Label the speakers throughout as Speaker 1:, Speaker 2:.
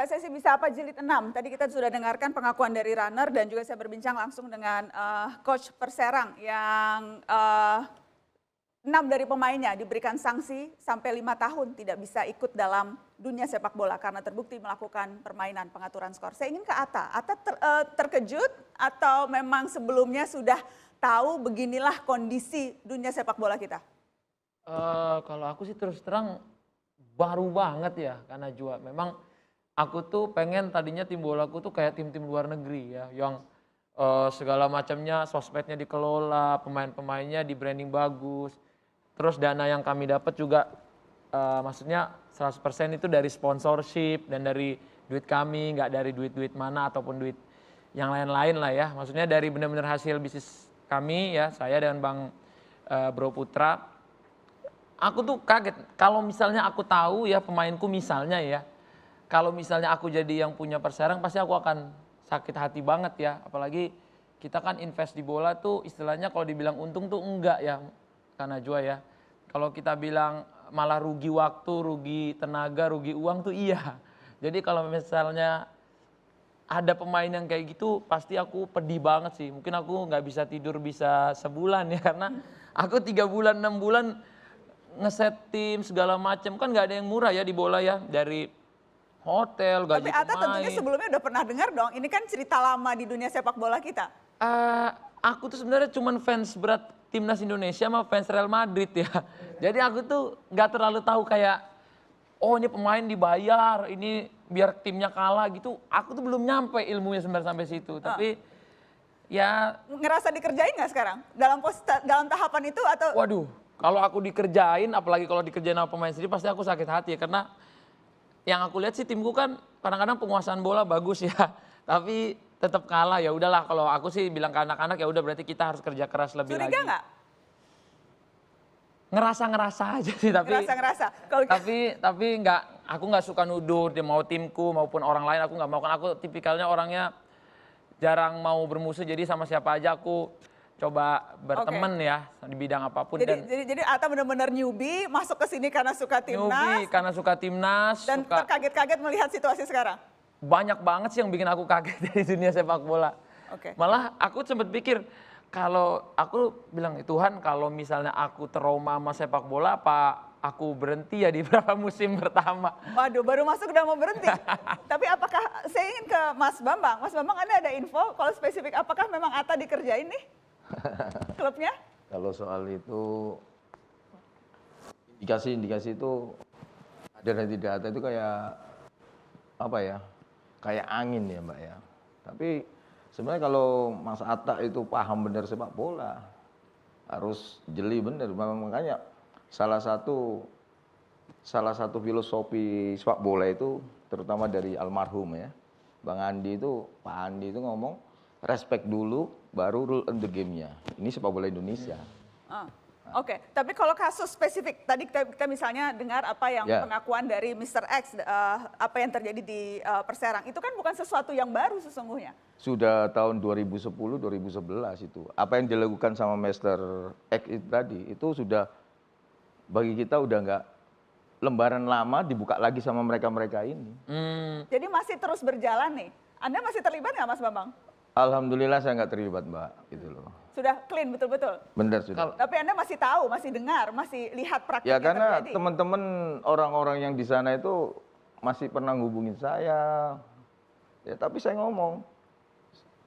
Speaker 1: PSSI bisa apa jilid 6? Tadi kita sudah dengarkan pengakuan dari runner dan juga saya berbincang langsung dengan coach Perserang yang 6 dari pemainnya diberikan sanksi sampai 5 tahun tidak bisa ikut dalam dunia sepak bola karena terbukti melakukan permainan pengaturan skor. Saya ingin ke Atta. Atta terkejut atau memang sebelumnya sudah tahu beginilah kondisi dunia sepak bola kita?
Speaker 2: Kalau aku sih terus terang baru banget ya karena juga memang aku tuh pengen tadinya tim bolaku tuh kayak tim-tim luar negeri ya yang segala macamnya sosmednya dikelola, pemain-pemainnya di branding bagus. Terus dana yang kami dapat juga maksudnya 100% itu dari sponsorship dan dari duit kami, nggak dari duit-duit mana ataupun duit yang lain-lain lah ya. Maksudnya dari benar-benar hasil bisnis kami ya, saya dan Bang Bro Putra. Aku tuh kaget kalau misalnya aku tahu ya pemainku misalnya ya, kalau misalnya aku jadi yang punya Perserang pasti aku akan sakit hati banget ya. Apalagi kita kan invest di bola tuh istilahnya kalau dibilang untung tuh enggak ya karena Najwa ya. Kalau kita bilang malah rugi waktu, rugi tenaga, rugi uang tuh iya. Jadi kalau misalnya ada pemain yang kayak gitu pasti aku pedih banget sih. Mungkin aku nggak bisa tidur bisa sebulan ya karena aku 3 bulan 6 bulan ngeset tim segala macam kan nggak ada yang murah ya di bola ya dari hotel
Speaker 1: Tapi
Speaker 2: gaji
Speaker 1: Atta tentunya
Speaker 2: pemain.
Speaker 1: sebelumnya udah pernah dengar dong, ini kan cerita lama di dunia sepak bola kita.
Speaker 2: Aku tuh sebenarnya cuman fans berat timnas Indonesia sama fans Real Madrid ya. Jadi aku tuh nggak terlalu tahu kayak oh ini pemain dibayar ini biar timnya kalah gitu. Aku tuh belum nyampe ilmunya sebenarnya sampai situ. Tapi ya
Speaker 1: Ngerasa dikerjain nggak sekarang? Dalam tahapan itu atau?
Speaker 2: waduh, kalau aku dikerjain, apalagi kalau dikerjain sama pemain sendiri, pasti aku sakit hati ya. Karena yang aku lihat sih timku kan kadang-kadang penguasaan bola bagus ya, tapi tetap kalah ya. Udahlah, kalau aku sih bilang ke anak-anak ya udah berarti kita harus kerja keras lebih
Speaker 1: Curiga
Speaker 2: lagi.
Speaker 1: nggak?
Speaker 2: Ngerasa-ngerasa aja sih,
Speaker 1: Ngerasa-ngerasa. Kalau
Speaker 2: tapi nggak, aku nggak suka nuduh dia mau timku maupun orang lain. Aku nggak mau kan aku tipikalnya orangnya jarang mau bermusuh. Jadi sama siapa aja aku coba berteman ya di bidang apapun.
Speaker 1: jadi Atta benar-benar newbie masuk ke sini karena suka timnas
Speaker 2: Newbie karena suka timnas,
Speaker 1: dan
Speaker 2: suka
Speaker 1: terkaget-kaget melihat situasi sekarang.
Speaker 2: banyak banget sih yang bikin aku kaget dari dunia sepak bola.
Speaker 1: Oke.
Speaker 2: Malah aku sempat pikir kalau aku bilang Tuhan kalau misalnya aku trauma sama sepak bola apa aku berhenti ya di beberapa musim pertama.
Speaker 1: Waduh, baru masuk udah mau berhenti. Tapi apakah, saya ingin ke Mas Bambang. Mas Bambang, Anda ada info kalau spesifik apakah memang Atta dikerjain nih klubnya?
Speaker 3: Kalau soal itu indikasi itu ada dan tidak ada itu kayak apa ya? Kayak angin ya Mbak ya. Tapi sebenarnya kalau Mas Atta itu paham benar sepak bola, harus jeli benar. Makanya salah satu filosofi sepak bola itu terutama dari almarhum ya. Bang Andi itu, Pak Andi itu ngomong respect dulu baru rule in the game-nya. Ini sepak bola Indonesia.
Speaker 1: Oke, tapi kalau kasus spesifik, tadi kita misalnya dengar apa yang pengakuan dari Mr. X, apa yang terjadi di Perserang, itu kan bukan sesuatu yang baru sesungguhnya.
Speaker 3: Sudah tahun 2010-2011 itu. Apa yang dilakukan sama Mr. X itu tadi, itu sudah bagi kita udah nggak lembaran lama dibuka lagi sama mereka-mereka ini.
Speaker 1: Jadi masih terus berjalan nih. Anda masih terlibat nggak Mas Bambang?
Speaker 3: Alhamdulillah saya nggak terlibat Mbak, gitu loh.
Speaker 1: Sudah clean betul-betul?
Speaker 3: Benar sudah.
Speaker 1: Tapi Anda masih tahu, masih dengar, masih lihat praktiknya
Speaker 3: Ya karena
Speaker 1: terjadi?
Speaker 3: teman-teman orang-orang yang di sana itu masih pernah ngubungin saya. Ya tapi saya ngomong,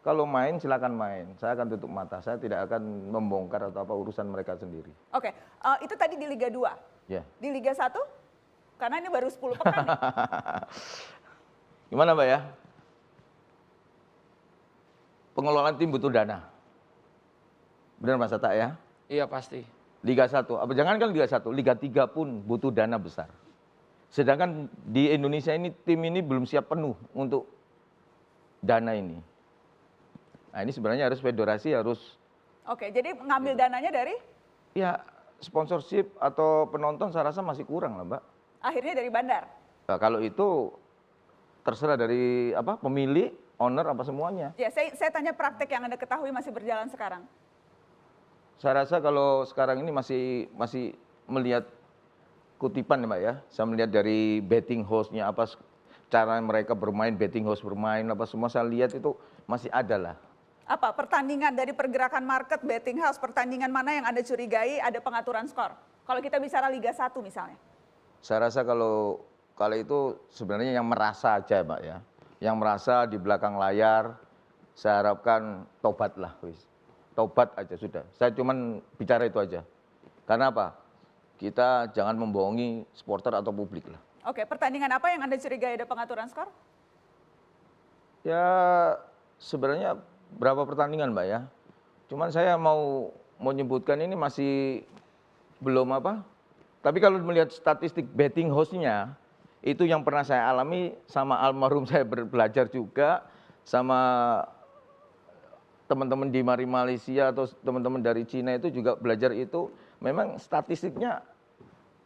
Speaker 3: kalau main silakan main. Saya akan tutup mata, saya tidak akan membongkar atau apa urusan mereka sendiri.
Speaker 1: Oke, itu tadi di Liga 2.
Speaker 3: Ya.
Speaker 1: Di Liga 1? Karena ini baru 10 pekan nih.
Speaker 3: Gimana Mbak ya? Pengelolaan tim butuh dana. Benar Mas Atta ya?
Speaker 2: Iya pasti.
Speaker 3: Liga 1, jangan kan Liga 1, Liga 3 pun butuh dana besar. Sedangkan di Indonesia ini tim ini belum siap penuh untuk dana ini. Nah ini sebenarnya harus federasi harus...
Speaker 1: Oke, jadi ngambil dananya dari?
Speaker 3: Ya sponsorship atau penonton saya rasa masih kurang lah Mbak.
Speaker 1: Akhirnya dari bandar?
Speaker 3: Nah, kalau itu terserah dari apa pemilik, owner apa semuanya.
Speaker 1: Ya, saya tanya praktek yang Anda ketahui masih berjalan sekarang.
Speaker 3: Saya rasa kalau sekarang ini masih melihat kutipan ya Mbak ya. Saya melihat dari betting host-nya apa cara mereka bermain, betting house bermain, apa semua saya lihat itu masih ada lah.
Speaker 1: Apa pertandingan dari pergerakan market betting house, pertandingan mana yang Anda curigai ada pengaturan skor? Kalau kita bicara Liga 1 misalnya.
Speaker 3: Saya rasa kalau itu sebenarnya yang merasa aja Mbak ya. Yang merasa di belakang layar, saya harapkan tobat lah. Tobat aja sudah. Saya cuman bicara itu aja. Karena apa? Kita jangan membohongi supporter atau publik lah.
Speaker 1: Oke, pertandingan apa yang Anda curigai ada pengaturan skor?
Speaker 3: Ya sebenarnya berapa pertandingan Mbak ya. Cuman saya mau menyebutkan ini masih belum apa. Tapi kalau melihat statistik betting house-nya, itu yang pernah saya alami sama almarhum saya belajar juga, sama teman-teman di Malaysia atau teman-teman dari Cina itu juga belajar itu, memang statistiknya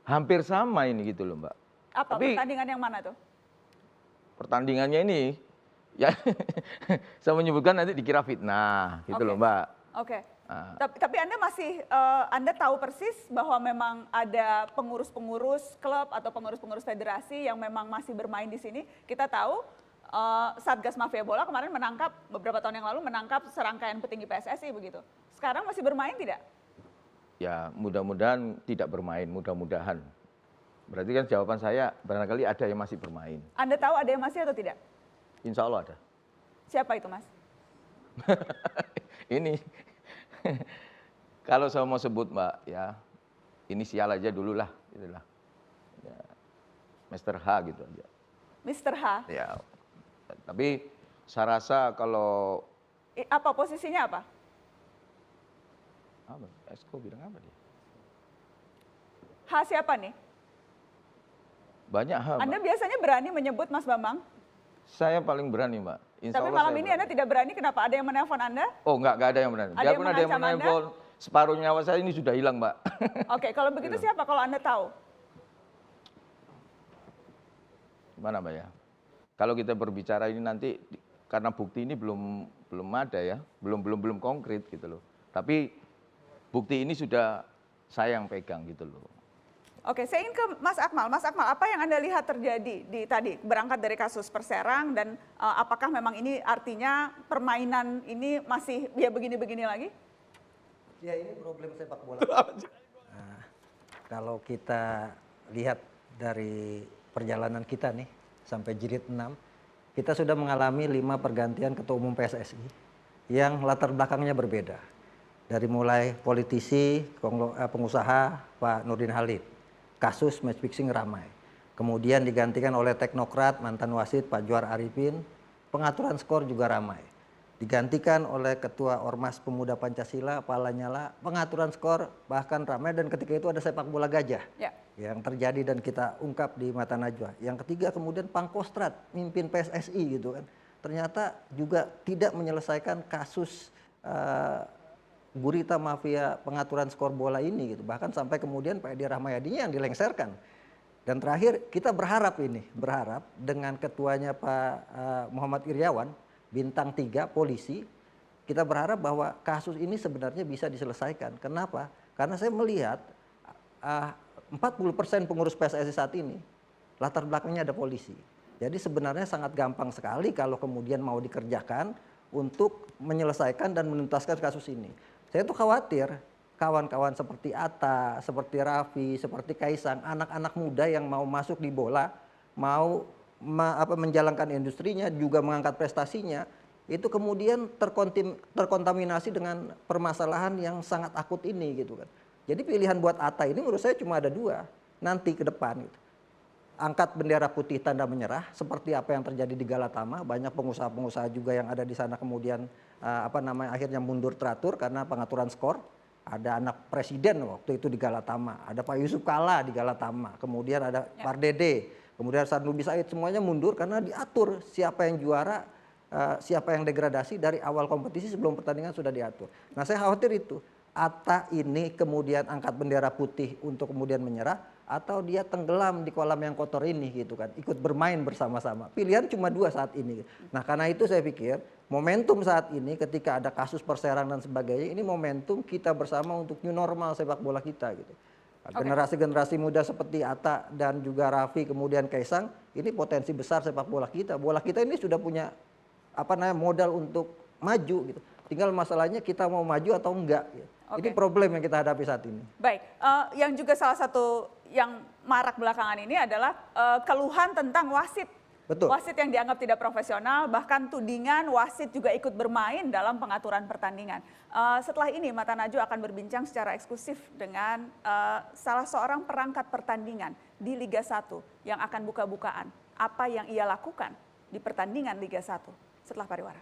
Speaker 3: hampir sama ini gitu loh Mbak.
Speaker 1: Apa
Speaker 3: Tapi
Speaker 1: pertandingan yang mana tuh?
Speaker 3: pertandingannya ini, ya saya menyebutkan nanti dikira fitnah gitu loh Mbak.
Speaker 1: Oke.
Speaker 3: Nah.
Speaker 1: Tapi Anda masih, Anda tahu persis bahwa memang ada pengurus-pengurus klub atau pengurus-pengurus federasi yang memang masih bermain di sini. Kita tahu Satgas Mafia Bola kemarin menangkap, beberapa tahun yang lalu menangkap serangkaian petinggi PSSI begitu. Sekarang masih bermain tidak?
Speaker 3: Ya mudah-mudahan tidak bermain, mudah-mudahan. Berarti kan jawaban saya barangkali ada yang masih bermain.
Speaker 1: Anda tahu ada yang masih atau tidak?
Speaker 3: Insya Allah ada.
Speaker 1: Siapa itu Mas?
Speaker 3: Ini kalau saya mau sebut Mbak ya, inisial aja dulu lah, itulah. Ya, Mr. H gitu aja.
Speaker 1: Mr. H?
Speaker 3: Ya, tapi saya rasa kalau
Speaker 1: Apa posisinya apa?
Speaker 3: Esko bilang apa dia?
Speaker 1: H siapa nih?
Speaker 3: Banyak hal.
Speaker 1: Anda biasanya berani menyebut Mas Bambang?
Speaker 3: Saya paling berani Mbak. Insya
Speaker 1: Tapi
Speaker 3: Allah
Speaker 1: malam
Speaker 3: saya
Speaker 1: ini
Speaker 3: berani.
Speaker 1: Anda tidak berani, kenapa? Ada yang menelpon Anda?
Speaker 3: Oh enggak ada yang berani.
Speaker 1: Ada yang
Speaker 3: Biarpun ada yang
Speaker 1: mengancam Anda?
Speaker 3: menelpon, separuh nyawa saya ini sudah hilang Mbak.
Speaker 1: Oke, kalau begitu siapa kalau Anda tahu?
Speaker 3: Gimana Mbak ya? Kalau kita berbicara ini nanti karena bukti ini belum ada ya, belum konkret gitu loh. Tapi bukti ini sudah saya yang pegang gitu loh.
Speaker 1: Oke, saya ingin ke Mas Akmal. Mas Akmal, apa yang Anda lihat terjadi di tadi berangkat dari kasus Perserang dan apakah memang ini artinya permainan ini masih ya begini-begini lagi?
Speaker 4: Ya ini problem sepak bola. Nah, kalau kita lihat dari perjalanan kita nih sampai jilid 6, kita sudah mengalami 5 pergantian ketua umum PSSI yang latar belakangnya berbeda. Dari mulai politisi, pengusaha Pak Nurdin Halid, kasus match fixing ramai. Kemudian digantikan oleh teknokrat mantan wasit Pak Johar Arifin, pengaturan skor juga ramai. Digantikan oleh Ketua Ormas Pemuda Pancasila Pak Lanyala, pengaturan skor bahkan ramai, dan ketika itu ada sepak bola gajah yang terjadi dan kita ungkap di mata Najwa. Yang ketiga kemudian Pangkostrat, mimpin PSSI gitu kan, ternyata juga tidak menyelesaikan kasus gurita mafia pengaturan skor bola ini gitu. Bahkan sampai kemudian Pak Edi Rahmayadinya yang dilengserkan. Dan terakhir kita berharap dengan ketuanya Pak Muhammad Iryawan, bintang 3 polisi, kita berharap bahwa kasus ini sebenarnya bisa diselesaikan. Kenapa? Karena saya melihat 40% pengurus PSSI saat ini latar belakangnya ada polisi. Jadi sebenarnya sangat gampang sekali kalau kemudian mau dikerjakan untuk menyelesaikan dan menuntaskan kasus ini. Saya tuh khawatir kawan-kawan seperti Atta, seperti Raffi, seperti Kaisang, anak-anak muda yang mau masuk di bola, mau menjalankan industrinya, juga mengangkat prestasinya, itu kemudian terkontaminasi dengan permasalahan yang sangat akut ini gitu kan. Jadi pilihan buat Atta ini menurut saya cuma ada 2 nanti ke depan gitu. Angkat bendera putih tanda menyerah seperti apa yang terjadi di Galatama, banyak pengusaha-pengusaha juga yang ada di sana kemudian akhirnya mundur teratur karena pengaturan skor. Ada anak presiden waktu itu di Galatama, ada Pak Yusuf Kalla di Galatama, kemudian ada Pak Dede, kemudian Sarnubi Said, semuanya mundur karena diatur siapa yang juara, siapa yang degradasi dari awal kompetisi sebelum pertandingan sudah diatur. Nah saya khawatir itu, Atta ini kemudian angkat bendera putih untuk kemudian menyerah, atau dia tenggelam di kolam yang kotor ini gitu kan, ikut bermain bersama-sama. Pilihan cuma 2 saat ini. Nah karena itu saya pikir momentum saat ini ketika ada kasus Perserang dan sebagainya, ini momentum kita bersama untuk new normal sepak bola kita gitu. Generasi-generasi muda seperti Atta dan juga Raffi kemudian Kaisang ini potensi besar sepak bola kita. Bola kita ini sudah punya modal untuk maju gitu. Tinggal masalahnya kita mau maju atau enggak. Gitu. Ini problem yang kita hadapi saat ini.
Speaker 1: Baik, yang juga salah satu yang marak belakangan ini adalah keluhan tentang wasit.
Speaker 4: Betul.
Speaker 1: Wasit yang dianggap tidak profesional, bahkan tudingan wasit juga ikut bermain dalam pengaturan pertandingan. Setelah ini Mata Najwa akan berbincang secara eksklusif dengan salah seorang perangkat pertandingan di Liga 1 yang akan buka-bukaan. Apa yang ia lakukan di pertandingan Liga 1 setelah pariwara.